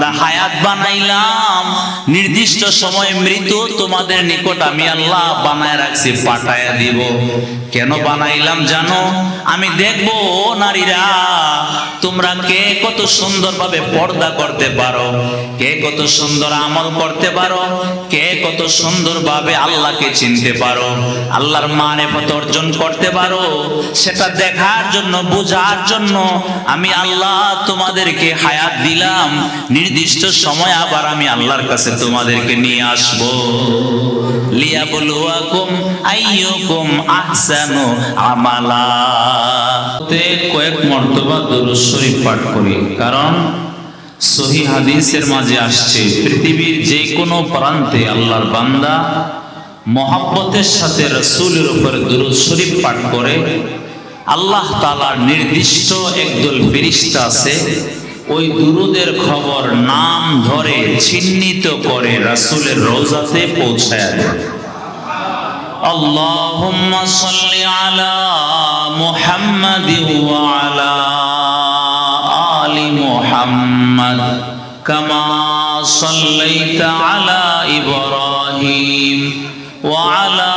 বান্দা হায়াত বানাইলাম, নির্দিষ্ট সময় মৃত্যু তোমাদের নিকট আমি আল্লাহ বানায় রাখছি, পাঠায়া দিব। কেন বানাইলাম জানো? আমি দেখবো নারীরা তোমরা কে কত সুন্দরভাবে পর্দা করতে পারো, কে কত সুন্দর আমল করতে পারো, কে কত সুন্দরভাবে আল্লাহকে চিনতে পারো, আল্লাহর মারিফত অর্জন করতে পারো। সেটা দেখার জন্য, বোঝার জন্য আমি আল্লাহ তোমাদেরকে হায়াত দিলাম। নির্দিষ্ট সময় আবার আমি আল্লাহর কাছে তোমাদেরকে নিয়ে আসব। লিয়াবলুয়াকুম আইয়ুকুম আহসানু আমালা। কয়েক মর্তবা দুরূদ শরীফ পাঠ করি, কারণ সহিহ হাদিসের মাঝে আসছে পৃথিবীর যে কোনো প্রান্তে আল্লাহর বান্দা মহব্বতের সাথে রাসূলের উপর দুরূদ শরীফ পাঠ করে, আল্লাহ তাআলার নির্দিষ্ট একদল ফেরেশতা আছে, ওই দুরূদের খবর নাম ধরে চিহ্নিত করে রাসূলের রওজাতে পৌঁছায় দেয়। আল্লাহুম্মা সাল্লি আলা মুহাম্মাদি ওয়া আলা আলি মুহাম্মাদ কামা সাল্লাইতা আলা ইব্রাহিম ওয়া আলা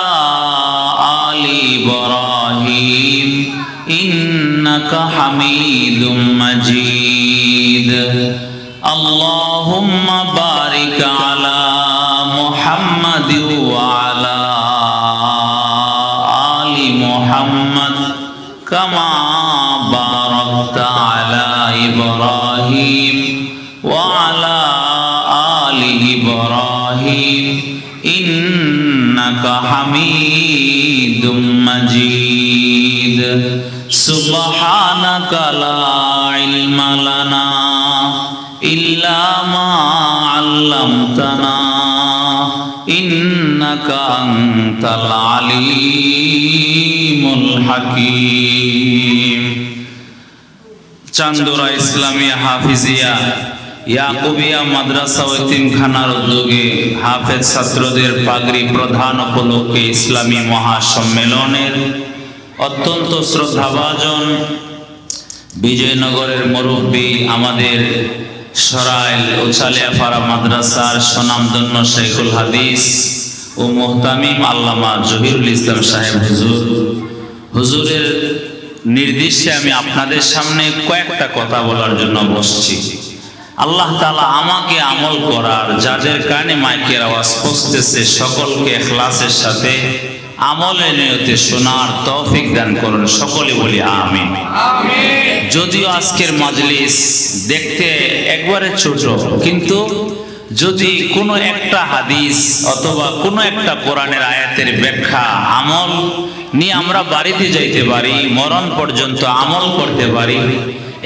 আলি ইব্রাহিম ইন্নাকা হামিদুম মাজিদ। আল্লাহুম্মা বারিক আলা মুহাম্মাদি ওয়া আলা আলি মুহাম্মাদ কামা বারাকতা আলা ইব্রাহিম ওয়া আলা আলি ইব্রাহিম ইন্নাকা হামিদুম মাজিদ। সুবহানাকা লা ইলমা লানা ইল্লা মা আল্লামতানা ইন্নাকা আনতাল আলিমুল হাকীম। চান্দুরা ইসলামিয়া হাফিজিয়া ইয়াকুবিয়া মাদ্রাসা ও এতিমখানার উদ্যোগে হাফেজ ছাত্রদের পাগড়ি প্রদান উপলক্ষে ইসলামী মহাসম্মেলনের অত্যন্ত শ্রদ্ধাভাজন বিজয়নগরের মুরব্বী, আমাদের সরাইল উচালিয়াপাড়া মাদ্রাসার স্বনামধন্য শেখুল হাদিস ও মুহতামিম আল্লামা জহিরুল ইসলাম সাহেব হুজুরের নির্দেশে আমি আপনাদের সামনে কয়েকটা কথা বলার জন্য বসছি। আল্লাহ তাআলা আমাকে আমল করার, যাদের কানে মাইকের আওয়াজ পৌঁছতেছে, সকলকে ইখলাসের সাথে আমলের নিয়তে শোনার তৌফিক দান করুন। সকলে বলি আমিন। যদিও আজকের মাজলিস দেখতে একবারে ছোট, কিন্তু যদি কোনো একটা হাদিস অথবা কোনো একটা কোরআনের আয়াতের ব্যাখ্যা আমল নিয়ে আমরা বাড়িতে যাইতে পারি, মরণ পর্যন্ত আমল করতে পারি,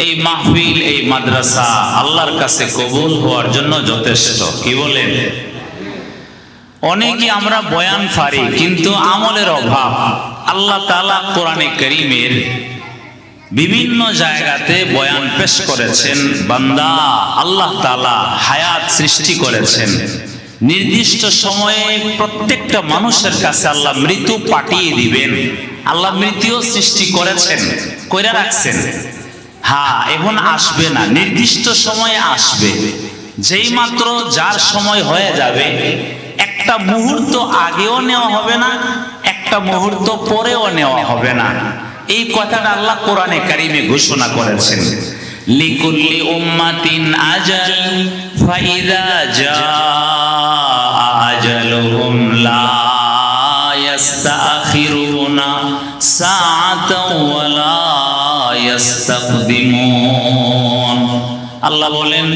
এই মাহফিল, এই মাদ্রাসা আল্লাহর কাছে কবুল হওয়ার জন্য যথেষ্ট। কি বলেন? অনেকে আমরা বয়ান পারি, কিন্তু আমলের অভাব। আল্লাহ তাআলা কোরআনে কারীমের বিভিন্ন জায়গাতে বয়ান পেশ করেছেন, বান্দা আল্লাহ তাআলা হায়াত সৃষ্টি করেছেন, নির্দিষ্ট সময়ে প্রত্যেকটা মানুষের কাছে আল্লাহ মৃত্যু পাঠিয়ে দিবেন। আল্লাহ মৃত্যু সৃষ্টি করেছেন, কইরা রাখছেন। হ্যাঁ, এখন আসবে না, নির্দিষ্ট সময়ে আসবে। যেই মাত্র যার সময় হয়ে যাবে, একটা মুহূর্ত আগেও নেওয়া হবে না, একটা মুহূর্ত পরেও নেওয়া হবে না। এই কথাটা আল্লাহ কোরআনে কারীমে ঘোষণা করেছেন। লিকুল্লি উম্মাতিন আজাল ফাইদা জাআ আজালুহুম লা ইস্তাখিরুনা সাআতাও ওয়া লা ইস্তাকদিমুন। আল্লাহ বলেন,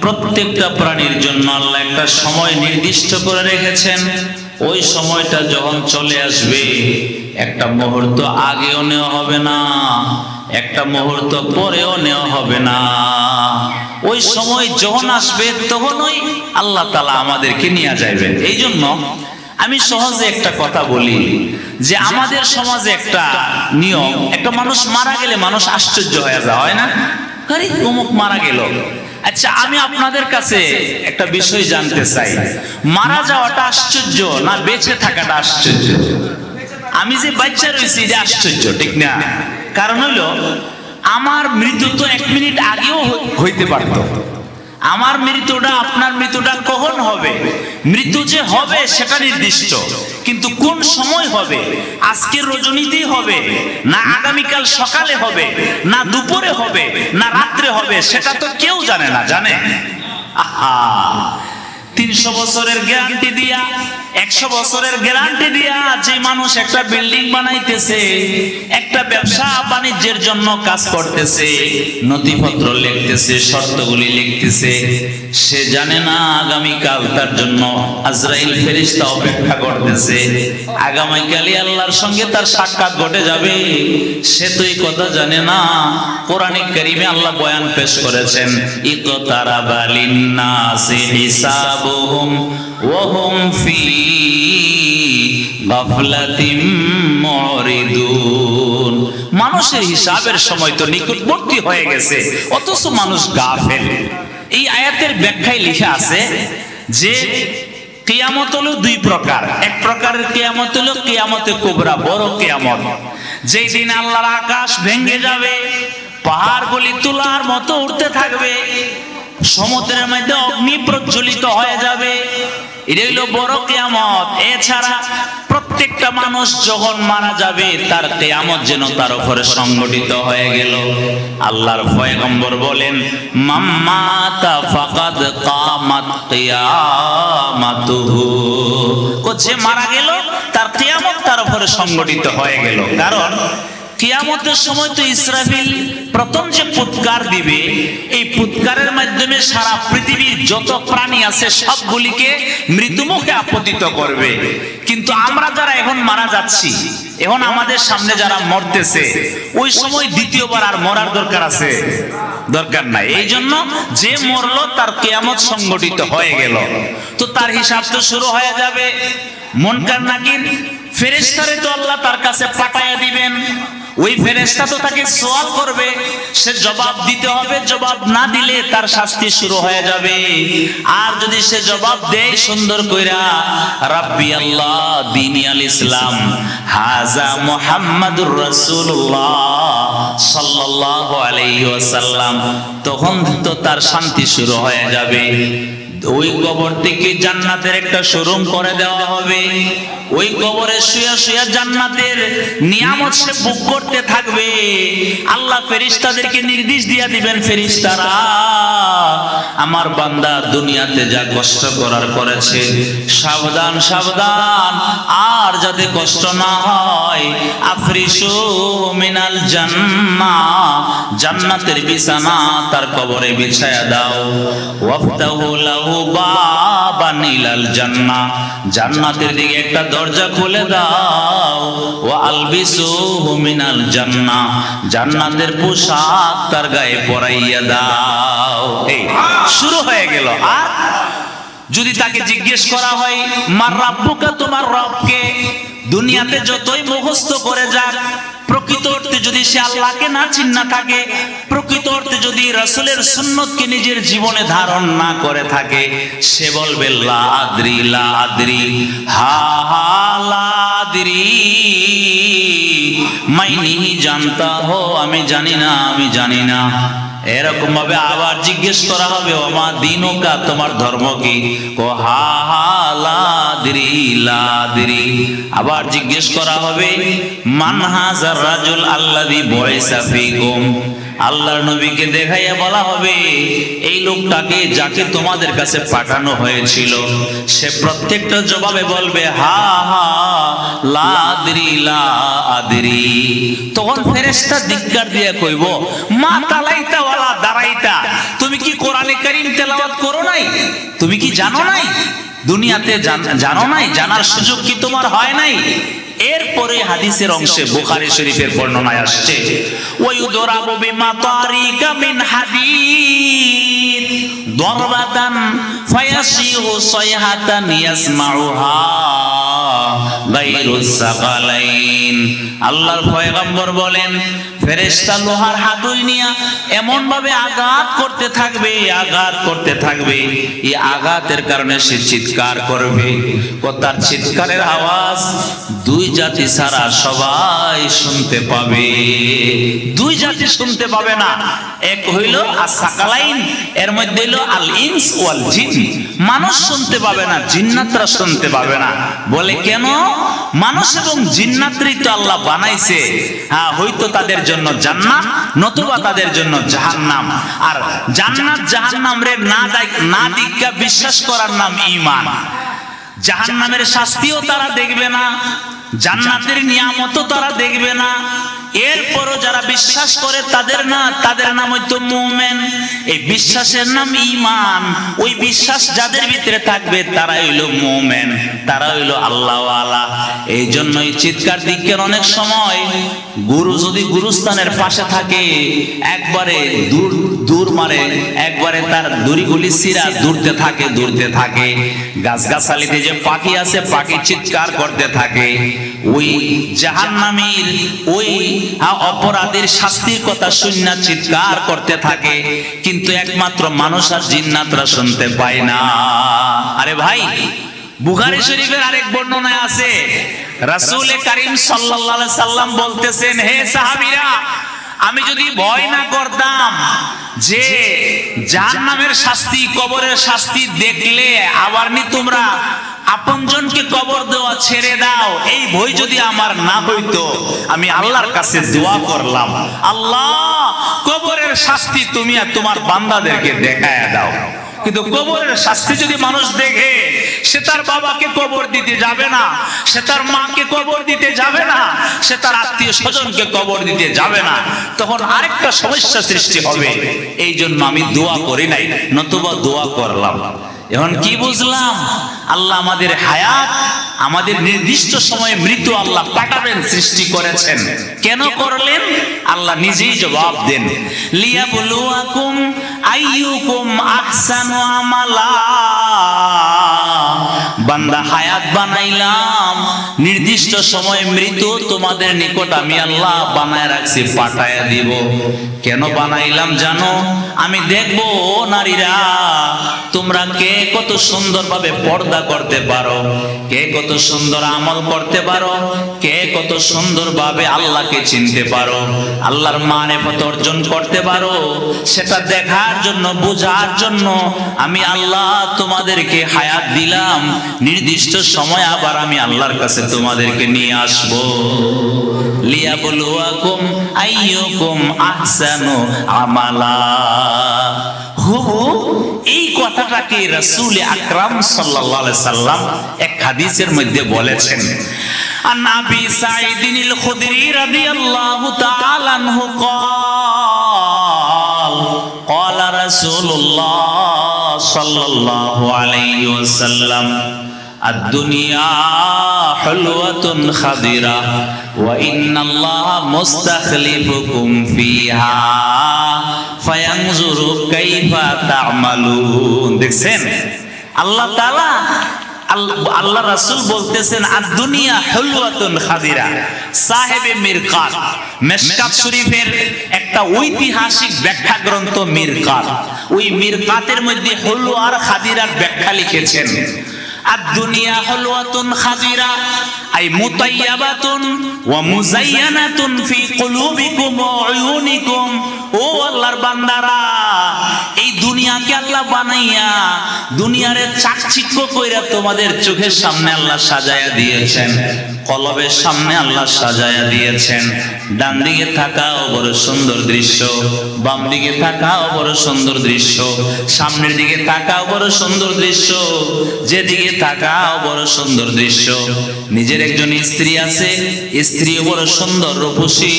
প্রত্যেকটা প্রাণীর জন্য আল্লাহ একটা সময় নির্দিষ্ট করে রেখেছেন। ওই সময়টা যখন চলে আসবে, একটা মুহূর্ত আগেও নেওয়া হবে না, একটা মুহূর্ত পরেও নেওয়া হবে না। ওই সময় যখন আসবে তখনই আল্লাহ তাআলা আমাদেরকে নিয়ে যাবেন। এই জন্য আমি সহজে একটা কথা বলি যে আমাদের সমাজে একটা নিয়ম, একটা মানুষ মারা গেলে মানুষ আশ্চর্য হয়ে যায়, হয় না? আরে অমুক মারা গেল। আচ্ছা, আমি আপনাদের কাছে একটা বিষয় জানতে চাই, মারা যাওয়াটা আশ্চর্য না বেঁচে থাকাটা আশ্চর্য? আমি যে বাচ্চা রয়েছি এটা আশ্চর্য, ঠিক না? কারণ হলো আমার মৃত্যু তো 1 মিনিট আগেও হইতে পারত। আমার মৃত্যুটা আপনার মৃত্যুটা কখন হবে? মৃত্যু যে হবে সেটা নির্দিষ্ট, কিন্তু কোন সময় হবে? আজকের রজনীতেই হবে, না আগামীকাল সকালে হবে, না দুপুরে হবে, না রাত্রে হবে, সেটা তো কেউ জানে না। জানে? আহা, 300 বছরের গ্যারান্টি দিয়া, 100 বছরের গ্যারান্টি দিয়া যে মানুষ একটা বিল্ডিং বানাইতেছে, একটা ব্যবসা বাণিজ্যের জন্য কাজ করতেছে, নথিপত্র লিখতেছে, শর্তগুলি লিখতেছে, সে জানে না আগামীকাল তার জন্য আজরাইল ফেরেশতা অপেক্ষা করতেছে, আগামীকালই আল্লাহর সঙ্গে তার সাক্ষাৎ ঘটে যাবে। সে তো এই কথা জানে না। কোরআনে কারিমে আল্লাহ বয়ান পেশ করেছেন, ইকতারাবা লিন্নাসি হিসাবুহুম ওয়া হুম ফি গাফলাতিম মুরিদুন। মানুষের হিসাবের সময় তো নিকটবর্তী হয়ে গেছে, অথচ মানুষ গাফেল। এই আয়াতের ব্যাখ্যায় লেখা আছে যে কিয়ামত হলো দুই প্রকার। এক প্রকারের কিয়ামত হলো কিয়ামতে কুবরা, বড় কিয়ামত, যেই দিন আল্লাহর আকাশ ভেঙে যাবে, পাহাড়গুলি তুলার মতো উঠতে থাকবে, সমুদ্রের মধ্যে অগ্নি প্রজ্বলিত হয়ে যাবে। এটা হলো বড় কিয়ামত। এছাড়া প্রত্যেকটা মানুষ যখন মারা যাবে তার কিয়ামত যেন তার উপরে সংগঠিত হয়ে গেল। আল্লাহর পয়গম্বর বলেন, মাম্মাতা ফাকাদ কামাত কিয়ামাতুহু, যে মারা গেল তার কিয়ামত তার উপরে সংগঠিত হয়ে গেল। কারণ কিয়ামতের সময় তো ইসরাফিল প্রথম যে ফুৎকার দিবে, এই ফুৎকারের মাধ্যমে সারা পৃথিবীর যত প্রাণী আছে সবগুলিকে মৃত্যুমুখে আপতিত করবে। কিন্তু আমরা যারা এখন মারা যাচ্ছি, এখন আমাদের সামনে যারা মরতেছে, ওই সময় দ্বিতীয়বার আর মরার দরকার আছে? দরকার নাই। এই জন্য যে মরলো তার কিয়ামত সংগঠিত হয়ে গেল, তো তার হিসাব তো শুরু হয়ে যাবে। মুনকার নাকির ফেরেশতারে তো আল্লাহ তার কাছে পাঠায়া দিবেন। ওই ফেরেশতা তো তাকে সওয়াল করবে, সে জবাব দিতে হবে। জবাব না দিলে তার শাস্তি শুরু হয়ে যাবে। আর যদি সে জবাব দেয় সুন্দর কইরা, রাব্বি আল্লাহ দীনি আল ইসলাম, হাজা মুহাম্মাদুর রাসূলুল্লাহ সাল্লাল্লাহু আলাইহি ওয়াসাল্লাম, তখন তো তার শান্তি শুরু হয়ে যাবে। ওই কবর থেকে জান্নাতের একটা শোরুম করে দেওয়া হবে। ওই কবরে শুয়ে শুয়ে জান্নাতের নিয়ামত সে ভোগ করতে থাকবে। আল্লাহ ফেরেশতাদেরকে নির্দেশ দিয়ে দিবেন, ফেরেশতারা আমার বান্দা দুনিয়াতে যা কষ্ট করার করেছে, সাবধান সাবধান, আর যাতে কষ্ট না হয়, আফরিশু মিনাল জান্নাহ, জান্নাতের বিছানা তার কবরে বিছায়া দাও। ওয়াফতাহু লাহু বাবান ইলাল জান্নাহ, জান্নাতের দিকে একটা দরজা খুলে দাও। ওয়া আলবিসুহু মিনাল জান্নাহ, জান্নাতের পোশাক তার গায়ে পরাইয়া দাও। এই শুরু হয়ে গেল। আর যদি তাকে জিজ্ঞেস করা হয়, মার রাব্বুকা, তোমার রবকে, দুনিয়াতে যতই মুখস্থ করে যাক, প্রকৃত অর্থে যদি সে আল্লাহকে না চিন্না থাকে, প্রকৃত অর্থে যদি রাসূলের সুন্নতকে নিজের জীবনে ধারণ না করে থাকে, সে বলবে লা আদরি লা আদরি, হা হা লা আদরি, मैं नहीं जानता हो, আমি জানি না, আমি জানি না। এরকম ভাবে আবার জিজ্ঞেস করা হবে, ওমা দীনুকা, তোমার ধর্ম কি? কো হা হা লা আদরি লা আদরি। আবার জিজ্ঞেস করা হবে, মান হাযার রাজুল আল্লাযী বুইসা ফীকুম, আল্লাহর নবীকে দেখাইয়া বলা হবে, এই লোকটাকে যাকে তোমাদের কাছে পাঠানো হয়েছিল। সে প্রত্যেকটা জবাবে বলবে হা হা লা আদরি লা আদরি। তখন ফেরেশতা ধিক্কার দিয়ে কইব, মা তালাইতা ওয়ালা দারাইতা, তুমি কি কোরআনে কারীম তেলাওয়াত করো নাই? তুমি কি জানো নাই? দুনিয়াতে জানো নাই? জানার সুযোগ কি তোমার হয় নাই? এরপরে হাদিসের অংশে বুখারী শরীফের বর্ণনায় আসছে, ওয়ায়ুদরাবু বিমাতারিকা মিন হাদীদ দরবাতান ফায়াসিহু সাইহাতান ইয়াসমাউহা গায়রুস সাকালাইন। আল্লাহর পয়গম্বর বলেন, ফেরেশতা লোহার হাতুড়ি নিয়ে এমন ভাবে আঘাত করতে থাকবে, আঘাত করতে থাকবে। এই আঘাতের কারণে সে চিৎকার করবে। তার চিৎকারের আওয়াজ দুই জাতি ছাড়া সবাই শুনতে পাবে। দুই জাতি শুনতে পাবে না, এক হইল আস-সাকালাইন, এর মধ্যে হইল আল ইনস ওয়াল জিন। মানুষ শুনতে পাবে না, জিন্নাতরা শুনতে পাবে না। বলে কেন? মানুষ এবং জিন্নাতই তো আল্লাহ বানাইছে। হ্যাঁ, হয়তো তাদের জন্য জান্নাত, নতুবা তাদের জন্য জাহান্নাম। আর জান্নাত জাহান্নাম রে না দিগ্গা বিশ্বাস করার নাম ঈমান। জাহান্নামের শাস্তিও তারা দেখবে না, জান্নাতের নিয়ামতও তারা দেখবে না। এরপরও যারা বিশ্বাস করে তাদের নাম হইতো মুমিন। এই বিশ্বাসের নাম ঈমান। ওই বিশ্বাস যাদের ভিতরে থাকবে তারা হইল মুমিন, তারা হইল আল্লাহওয়ালা। এই জন্যই চিৎকার দিকের অনেক সময় গুরু যদি গুরুস্থানের পাশে থাকে একবারে দূর মারে, একবারে তার দড়িগুলি সিরা দূরতে থাকে। গাছগাছালিতে যে পাখি আছে, পাখি চিৎকার করতে থাকে। ওই জাহান্নামীর ওই অপরাধীর শাস্তির কথা শুনে চিৎকার করতে থাকে, কিন্তু একমাত্র মানুষ আর জিন্নাতরা শুনতে পায় না। আরে ভাই, বুখারী শরীফের আরেক বর্ণনায় আছে, রাসূল কারীম সাল্লাল্লাহু আলাইহি সাল্লাম বলতেছেন, হে সাহাবীরা, আমি যদি ভয় না করতাম যে জাহান্নামের শাস্তি, কবরের শাস্তি দেখলে আবার তোমরা আপনজনকে কবর দেওয়া ছেড়ে দাও, এই ভয় যদি আমার না হইতো, আমি আল্লাহর কাছে দোয়া করলাম, আল্লাহ কবরের শাস্তি তুমি আর তোমার বান্দাদেরকে দেখায়া দাও। কিন্তু কবরের শাস্তি যদি মানুষ দেখে, সে তার বাবাকে কবর দিতে যাবে না, সে তার মাকে কবর দিতে যাবে না, সে তার আত্মীয় স্বজনকে কবর দিতে যাবে না, তখন আরেকটা সমস্যা সৃষ্টি হবে। এই জন্য আমি দোয়া করি নাই, নতুবা দোয়া করলাম। এখন কি বুঝলাম? আল্লাহ আমাদের হায়াত, আমাদের নির্দিষ্ট সময়ে মৃত্যু আল্লাহ পাঠাবেন, সৃষ্টি করেছেন। কেন করলেন? আল্লাহ নিজেই জবাব দেন, লিয়াবলুয়াকুম আইয়ুকুম আহসানু আমালা। বান্দা, হায়াত বানাইলাম, নির্দিষ্ট সময়ে মৃত্যু তোমাদের নিকট আমি আল্লাহ বানায় রাখছি, পাঠায়া দিব। কেন বানাইলাম জানো? আমি দেখবো নারীরা তোমরা কে কত সুন্দরভাবে পর্দা করতে পারো, কে কত সুন্দর আমল করতে পারো, কে কত সুন্দরভাবে আল্লাহকে চিনতে পারো, আল্লাহর মারিফত অর্জন করতে পারো। সেটা দেখার জন্য, বোঝার জন্য আমি আল্লাহ তোমাদেরকে হায়াত দিলাম। নির্দিষ্ট সময় আবার আমি আল্লাহর কাছে তোমাদেরকে নিয়ে আসব। লিয়াবলুয়াকুম আইয়ুকুম আহসানু আমালা। এই কথাটাকে রাসূল আকরাম সাল্লাল্লাহু আলাইহি সাল্লাম এক হাদিসের মধ্যে বলেছেন। আন আবি সাঈদিল খুদরি রাদিয়াল্লাহু তাআলা আনহু ক্বালা রাসূলুল্লাহ সাল্লাল্লাহু আলাইহি ওয়াসাল্লাম আদ-দুনিয়া হুলওয়াতুন খাদিরা ওয়া ইন্নাল্লাহা মুস্তাখলিফুকুম ফিহা ফায়ানজুরু কাইফা তা'মালুন। দেখছেন, আল্লাহ তাআলা, আল্লাহ রাসূল বলতেছেন, আদ-দুনিয়া হুলওয়াতুন খাদিরা। সাহেবে মিরকাত, মিশকাত শরীফের একটা ঐতিহাসিক ব্যাখ্যা গ্রন্থ মিরকাত, ওই মিরকাতের মধ্যে হুলওয়া আর খাদিরার ব্যাখ্যা লিখেছেন। আদ-দুনিয়া হুলওয়াতুন খাদিরা আই মুতায়্যাবাতুন ওয়া মুযায়্যানাতুন ফি কুলুবিকুম ওয়া উয়ুনিকুম। ও আল্লাহর বান্দারা, এই দুনিয়াকে আল্লাহ বানাইয়া দুনিয়ারে চাকচিক্য কইরা তোমাদের চোখের সামনে আল্লাহ সাজায়া দিয়েছেন, কলবের সামনে আল্লাহ সাজায়া দিয়েছেন। ডান দিকে থাকাও বড় সুন্দর দৃশ্য, বাম দিকে থাকাও বড় সুন্দর দৃশ্য, সামনের দিকে তাকাও বড় সুন্দর দৃশ্য, যেদিকে তাকাও বড় সুন্দর দৃশ্য। নিজের একজন স্ত্রী আছে, স্ত্রীও বড় সুন্দর রূপসী।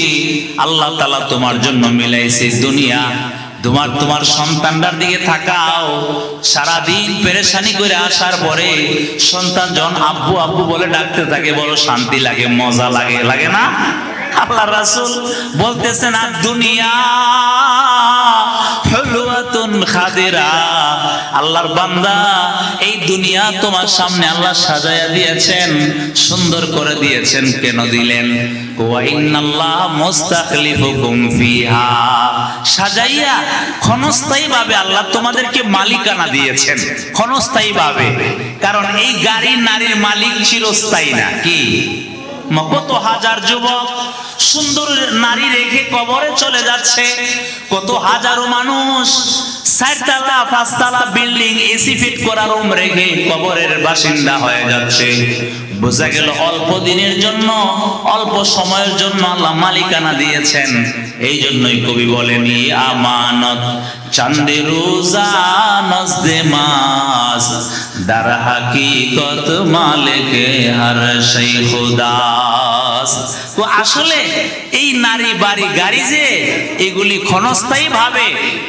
আল্লাহ তাআলা তোমার জন্য মিলাইছে দুনিয়া। তোমার সন্তানটার দিকে তাকাও, সারাদিন পেরেশানি করে আসার পরে সন্তান যখন আব্বু আব্বু বলে ডাকতে থাকে, বড় শান্তি লাগে, মজা লাগে, লাগে না? আল্লাহর রাসূল বলতেছেন, আদ-দুনিয়া হুলওয়াতুন খাদিরা, আল্লাহর বান্দা এই দুনিয়া তোমার সামনে আল্লাহ সাজায়া দিয়েছেন, সুন্দর করে দিয়েছেন। কেন দিলেন? ওয়া ইন্নাল্লাহ মুস্তাখলিফুকুম ফিহা, সাজাইয়া ক্ষণস্থায়ী ভাবে আল্লাহ তোমাদেরকে মালিকানা দিয়েছেন, ক্ষণস্থায়ী ভাবে। কারণ এই গাড়ি নারীর মালিক চিরস্থায়ী না। কি কত হাজার যুবক সুন্দর নারী রেখে কবরে চলে যাচ্ছে, কত হাজারো মানুষ 4 তলা 5 তলা বিল্ডিং এসি ফিট করা রুম রেখে কবরের বাসিন্দা হয়ে যাচ্ছে। বোঝা গেল অল্প দিনের জন্য, অল্প সময়ের জন্য আল্লাহ মালিকানা দিয়েছেন। এই জন্যই কবি বলেন, আমানত চাঁদে রোজা নজদে মাস, দার হাকিকত মালিকে হর সেই খুদাস। তো আসলে এই নারী বাড়ি গাড়ি যে এগুলি ক্ষণস্থায়ী ভাবে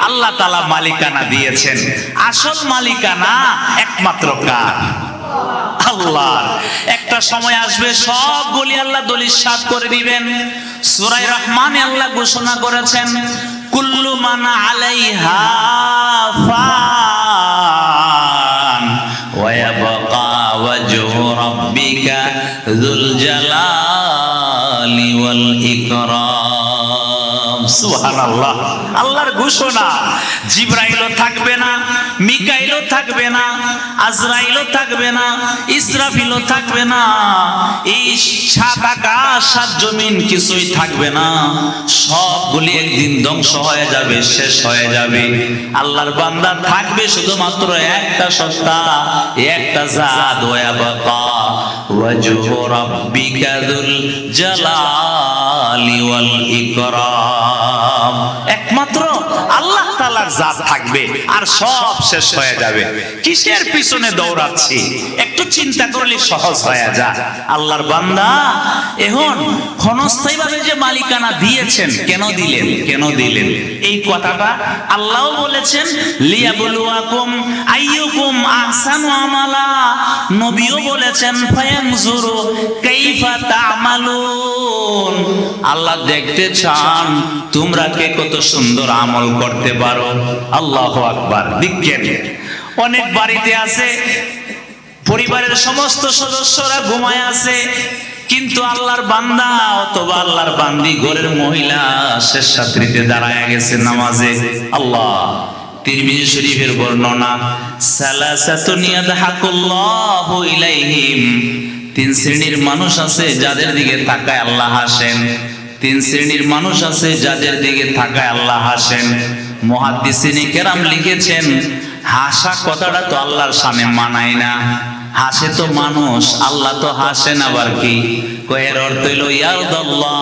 আল্লাহ তাআলা মালিকানা দিয়েছেন। আসল মালিকানা একমাত্র কার? আল্লাহ। একটা সময় আসবে সবগুলি আল্লাহ দলিল সাৎ করে দিবেন। সূরা রহমানে আল্লাহ ঘোষণা করেছেন, কুল্লু মান আলাইহা ফান ওয়া ইয়াবকা ওয়াজহু রাব্বিকা যুল জালালি ওয়াল ইকরাম। সুবহানাল্লাহ, আল্লাহর ঘোষণা। জিবরাইলও থাকবে না, মিকাইলও থাকবে না, আজরাইলও থাকবে না, ইসরাফিলও থাকবে না, এই 7 আকাশ 7 জমিন কিছুই থাকবে না। সবগুলি একদিন ধ্বংস হয়ে যাবে, শেষ হয়ে যাবে। আল্লাহর বান্দা থাকবে শুধুমাত্র একটা সত্তা, একটা জাত, ওয়াবাকা ওয়াজহু রাব্বিকা যুল জালালি ওয়াল ইকরাম। একমাত্র আল্লাহ তাআলার জাত থাকবে, আর সব শেষ হয়ে যাবে। কিসের পিছনে দৌড়াচ্ছি? একটু চিন্তা করলে সহজ হয়ে যায়। আল্লাহর বান্দা এখন ক্ষণস্থায়ী ভাবে যে মালিকানা দিয়েছেন, কেন দিলেন? কেন দিলেন? এই কথাটা আল্লাহও বলেছেন, লিয়াবলুয়াকুম আইয়ুকুম আহসানু আমালা। নবীও বলেছেন, ফায়ানজুরু কাইফা তা'মালুন। আল্লাহ দেখতে চান তোমরা কে কত সুন্দর আমল করতে পারো। আল্লাহু আকবার। দেখেন অনেক বাড়িতে আছে, পরিবারের সমস্ত সদস্যরা ঘুমায় আছে, কিন্তু আল্লাহর বান্দা অথবা আল্লাহর বান্দি, ঘরের মহিলা শেষ রাত্রিতে দাঁড়ায় গেছে নামাজে। আল্লাহ, তিরমিজি শরীফের বর্ণনা, সালাসাতুন ইয়াদহাকুল্লাহু ইলাইহিম। 3 শ্রেণীর মানুষ আছে যাদের দিকে তাকায় আল্লাহ হাসেন। 3 শ্রেণীর মানুষ আছে যাদের দিকে তাকায় আল্লাহ হাসেন। মুহাদ্দিসিনে কেরাম লিখেছেন, হাসা কথাটা তো আল্লাহর সামনে মানায় না। হাসে তো মানুষ, আল্লাহ তো হাসেন আবার কি? কয়ের অর্থ হইল ইয়ারদাল্লাহ,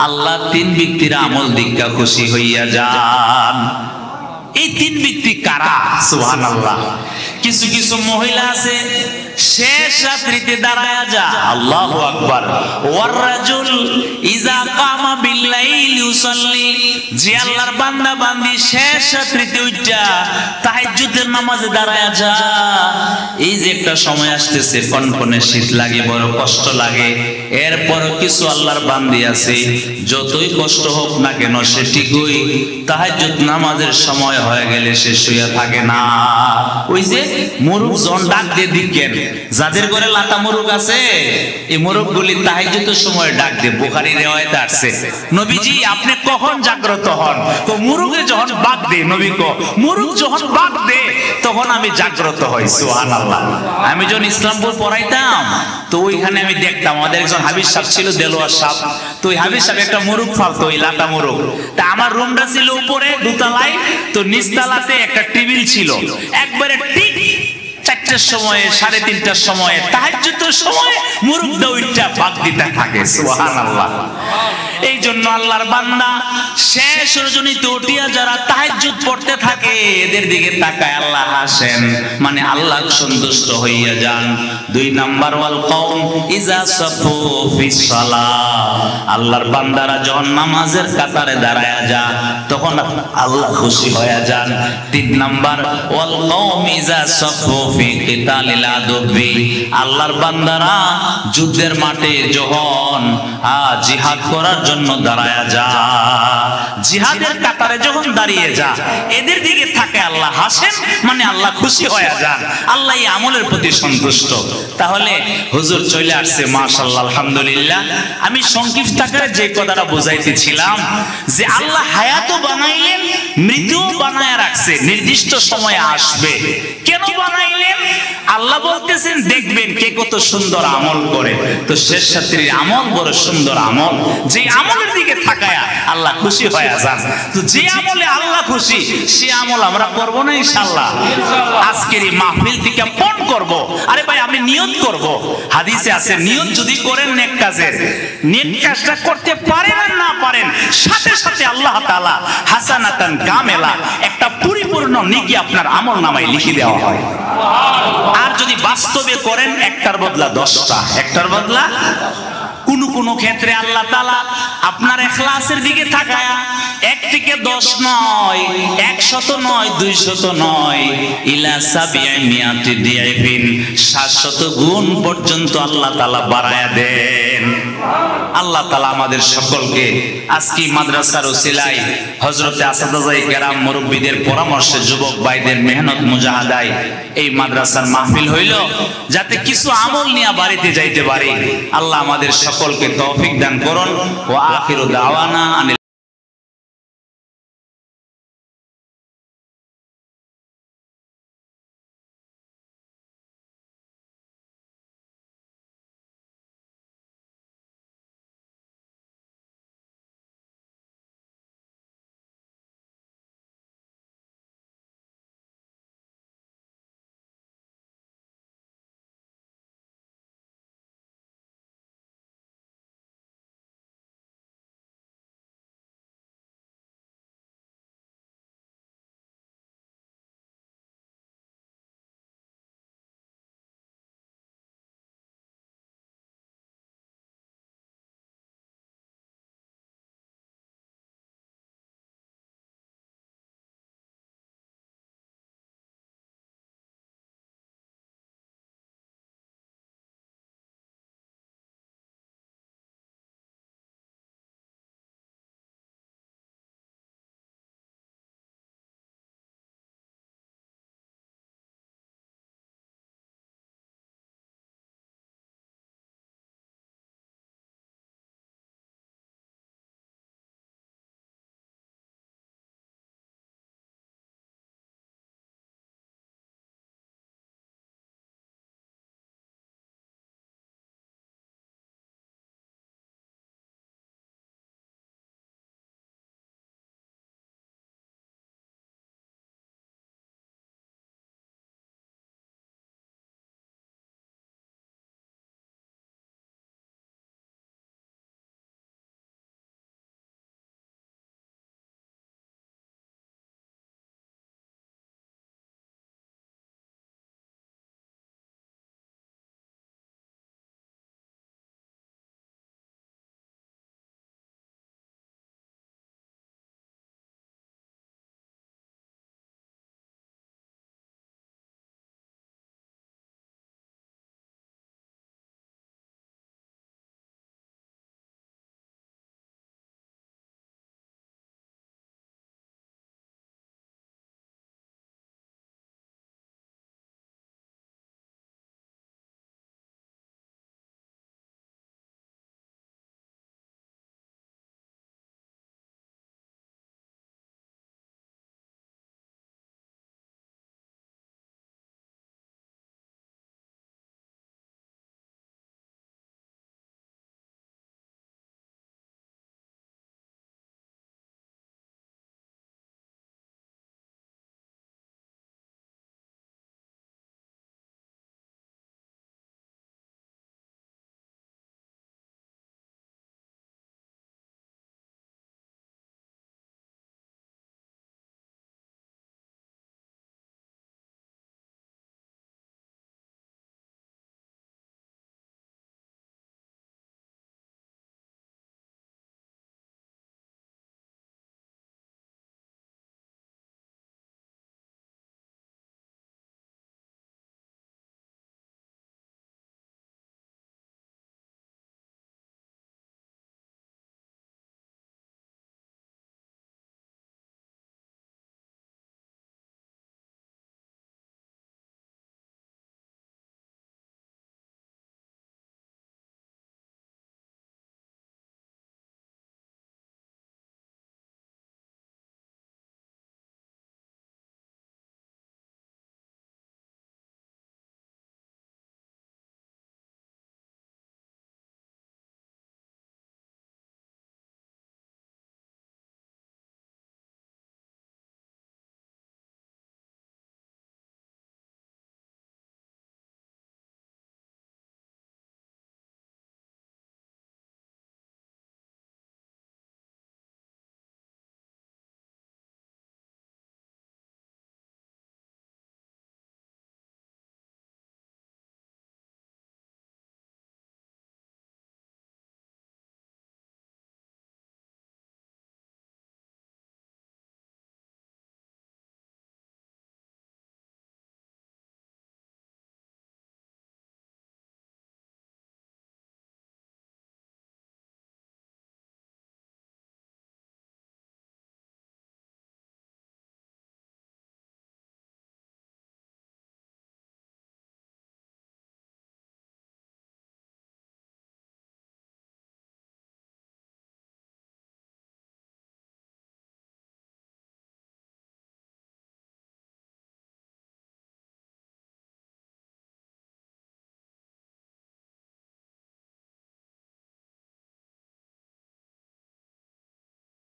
আল্লাহ 3 ব্যক্তির আমল দিকা খুশি হইয়া যান। এই 3 ব্যক্তি কারা? সুবহানাল্লাহ। কিছু কিছু মহিলা আছে শেষ রাত্রিতে দাঁড়ায়া যা। আল্লাহু আকবার। ওয়ার রাজুল ইজা কামা বিল্লাইল ইউসাল্লি, যে আল্লাহর বান্দা বান্দি শেষ রাত্রিতে উঠা তাহাজ্জুদের নামাজে দাঁড়ায়া যা। এই যে একটা সময় আসতেছে, কনকনে শীত লাগে, বড় কষ্ট লাগে, এরপরও কিছু আল্লাহর বান্দি আছে যতই কষ্ট হোক না কেন সে ঠিকই তাহাজ্জুদ নামাজের সময় হয়ে গেলে সে শুয়ে থাকে না। ওই যে মুরুগ জন ডাক দিয়ে দিকেন, যাদের ঘরে লাতা মুরুগ আছে, এই মুরুগগুলি তাহাজ্জুদের সময় ডাক দিয়ে। বুখারী রিওয়ায়াতে আছে, নবীজি আপনি কখন জাগ্রত হন? তো মুরুগে যখন ডাক দেয়, নবী কো মুরুগ যখন ডাক দেয় তখন আমি জাগ্রত হই। সুবহানাল্লাহ। আমি যখন ইসলামপুর পড়াইতাম তো ওইখানে আমি দেখতাম, আমাদের একজন হাবিজ সাহেব ছিল, দেলোয়ার সাহেব। তো ওই হাবিজ সাহেব একটা মুরুগ ফালতো, ওই লাতা মুরুগ। তা আমার রুমটা ছিল উপরে 2 তলায়, তো নিচতলাতে একটা টেবিল ছিল। একবারে ঠিক 4টার সময়ে, 3:30টার সময়ে, তাহাজ্জুদের সময় মুরুগ দৌড়টা বাগ দিতে থাকে। সুবহানাল্লাহ। এই জন্য আল্লাহর বান্দা শেষ রজনীতে উঠিয়া যারা তাহাজ্জুদ পড়তে থাকে, এদের দিকে তাকায় আল্লাহ হাসেন, মানে আল্লাহ সন্তুষ্ট হইয়া যান। 2 নাম্বার, ওয়াল কওম ইজা সাফু ফিস সালাহ, আল্লাহর বান্দারা যখন নামাজের কাতারে দাঁড়ায়া যায় তখন আল্লাহ খুশি হইয়া যান। 3 নাম্বার, ওয়াল কওম ইজা সাফু ফি কিতালিল আদবি, আল্লাহর বান্দারা যুদ্ধের মাঠে যখন জিহাদ করার জন্য দাঁড়ায়া যা, জিহাদের কাতারে যখন দাঁড়িয়ে যা, এদের দিকে থাকে আল্লাহ হাসেন, মানে আল্লাহ খুশি হয়ে যান, আল্লাহ এই আমলের প্রতি সন্তুষ্ট। তাহলে হুজুর চলে আসছে, মাশাআল্লাহ, আলহামদুলিল্লাহ। আমি সংক্ষিপ্ত আকারে যে কথাটা বুঝাইতেছিলাম যে আল্লাহ হায়াতও বানাইলেন, মৃত্যুও বানায় রাখছে, নির্দিষ্ট সময়ে আসবে। কেন বানাইলেন? আল্লাহ বলতেছেন দেখবেন কে কত সুন্দর আমল করে। তো শেষ সাথীর আমল বড় সুন্দর আমল, যে আমলের দিকে থাকায়া আল্লাহ খুশি হয়ে যান। তো যে আমলে আল্লাহ খুশি সে আমল আমরা করব না ইনশাআল্লাহ। আজকের এই মাহফিল থেকে ফোন করব, আরে ভাই আমি নিয়ত করব। হাদিসে আছে নিয়ত যদি করেন নেক কাজের, নেক কাজটা করতে পারেন আর না পারেন, সাথে সাথে আল্লাহ তাআলা হাসানাতান কামেলা, একটা পরিপূর্ণ নেকি আপনার আমল নামায় লিখে দেওয়া হয়। আর যদি বাস্তবে করেন একটার বদলা 10টা, একটার বদলা কোন ক্ষেত্রে আল্লাহ তাআলা আপনার ইখলাসের দিকে তাকায়া 1 থেকে 10 নয়, 100 নয়, 200 নয়, ইলা 700 দিয়াফিন, 700 গুণ পর্যন্ত আল্লাহ তাআলা বাড়ায়া দেন। আল্লাহ তাআলা আমাদের সকলকে আজকে মাদ্রাসার ওসিলায় হযরতে আসাদায়ে কেরাম মুরব্বিদের পরামর্শে, যুবক ভাইদের মেহনত মুজাহাদায় এই মাদ্রাসার মাহফিল হইল, যাতে কিছু আমল নিয়ে বাড়িতে যাইতে পারি। আল্লাহ আমাদের সকলকে তৌফিক দান করুন। ওয়া আখিরু দাওয়ানা।